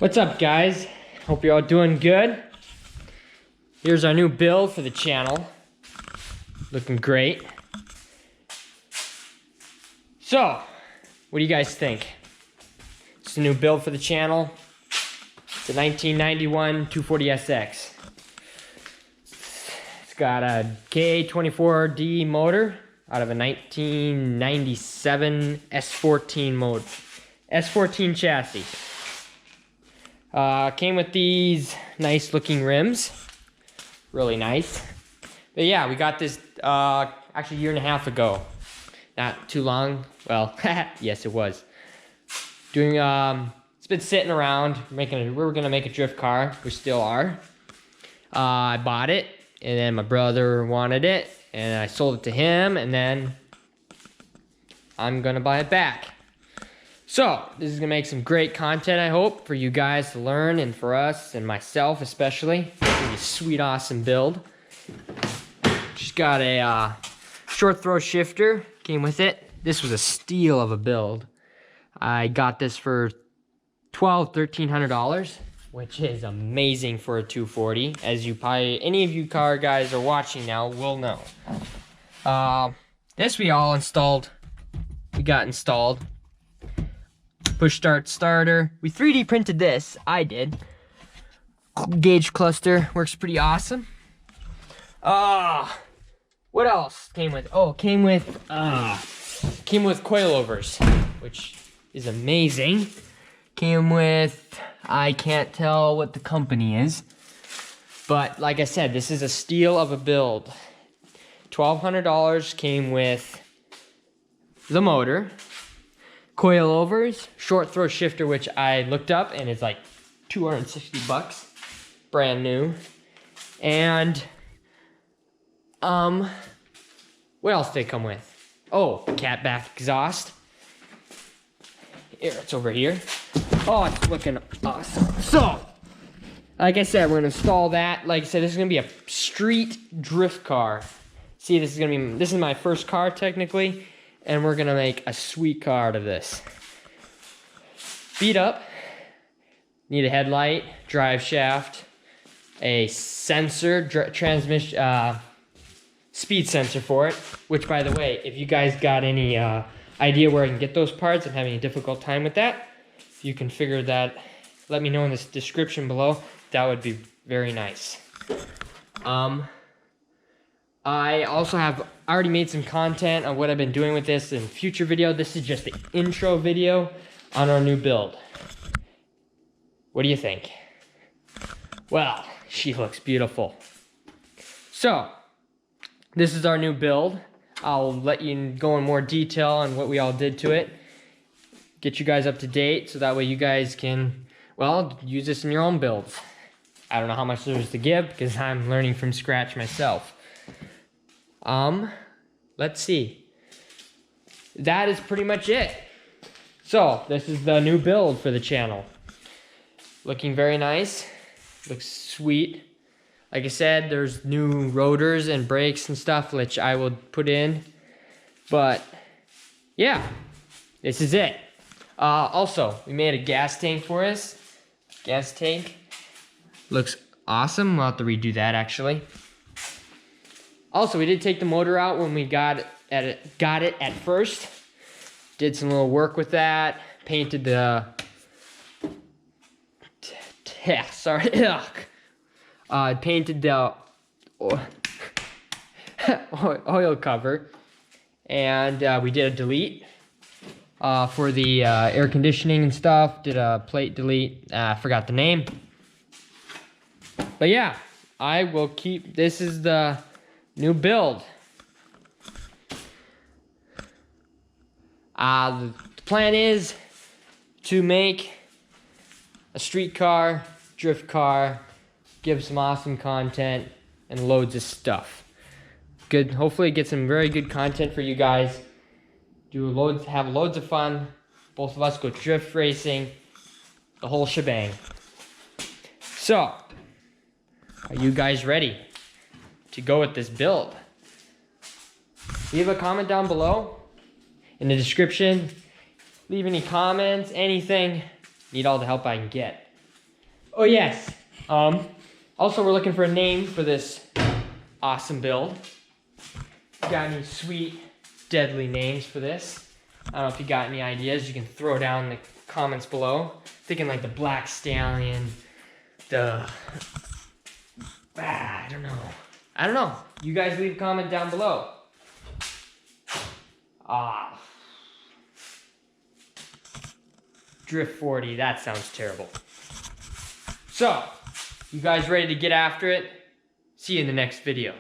What's up, guys? Hope you're all doing good. Here's our new build for the channel. Looking great. So, what do you guys think? It's a new build for the channel. It's a 1991 240SX. It's got a K24D motor out of a 1997 S14 motor. S14 chassis. Came with these nice looking rims. Really nice. But yeah, we got this actually a year and a half ago. Not too long. Well, yes it was. Doing it's been sitting around. We were gonna make a drift car. We still are. I bought it, and then my brother wanted it, and I sold it to him, and then I'm gonna buy it back. So, this is gonna make some great content, I hope, for you guys to learn, and for us, and myself especially. It's gonna be a sweet, awesome build. Just got a short throw shifter, came with it. This was a steal of a build. I got this for $1,300, which is amazing for a 240, as you probably, any of you car guys are watching now will know. This we got installed. Push start starter. We 3D printed this. I did. Gauge cluster works pretty awesome. What else came with? Oh, came with coilovers, which is amazing. Came with, I can't tell what the company is, but like I said, this is a steal of a build. $1,200 came with the motor, coilovers, short throw shifter, which I looked up and it's like 260 bucks, brand new. And what else did they come with? Oh, cat back exhaust. Here, it's over here. Oh, it's looking awesome. So, like I said, we're gonna install that. Like I said, this is gonna be a street drift car. See, this is my first car technically, and we're gonna make a sweet car out of this. Beat up. Need a headlight, drive shaft, a sensor, transmission, speed sensor for it. Which, by the way, if you guys got any idea where I can get those parts and having a difficult time with that, if you can figure that, let me know in the description below. That would be very nice. I also have already made some content on what I've been doing with this in future video. This is just the intro video on our new build. What do you think? Well, she looks beautiful. So, this is our new build. I'll let you go in more detail on what we all did to it. Get you guys up to date so that way you guys can, well, use this in your own builds. I don't know how much there's to give because I'm learning from scratch myself. Let's see. That is pretty much it. So, this is the new build for the channel. Looking very nice. Looks sweet. Like I said, there's new rotors and brakes and stuff, which I will put in. But, yeah, this is it. Also, we made a gas tank for us. Gas tank. Looks awesome. We'll have to redo that, actually. Also, we did take the motor out when we got it at first. Did some little work with that. Painted the... painted the oil cover, and we did a delete for the air conditioning and stuff. Did a plate delete. I forgot the name, but yeah, I will keep. This is the new build. The plan is to make a street car, drift car, give some awesome content, and loads of stuff. Good, hopefully get some very good content for you guys. Have loads of fun. Both of us go drift racing, the whole shebang. So, are you guys ready to go with this build? Leave a comment down below in the description. Leave any comments, anything. Need all the help I can get. Oh yes. Also we're looking for a name for this awesome build. Got any sweet, deadly names for this? I don't know if you got any ideas. You can throw down in the comments below. Thinking like the Black Stallion, I don't know. I don't know. You guys leave a comment down below. Drift 40, that sounds terrible. So, you guys ready to get after it? See you in the next video.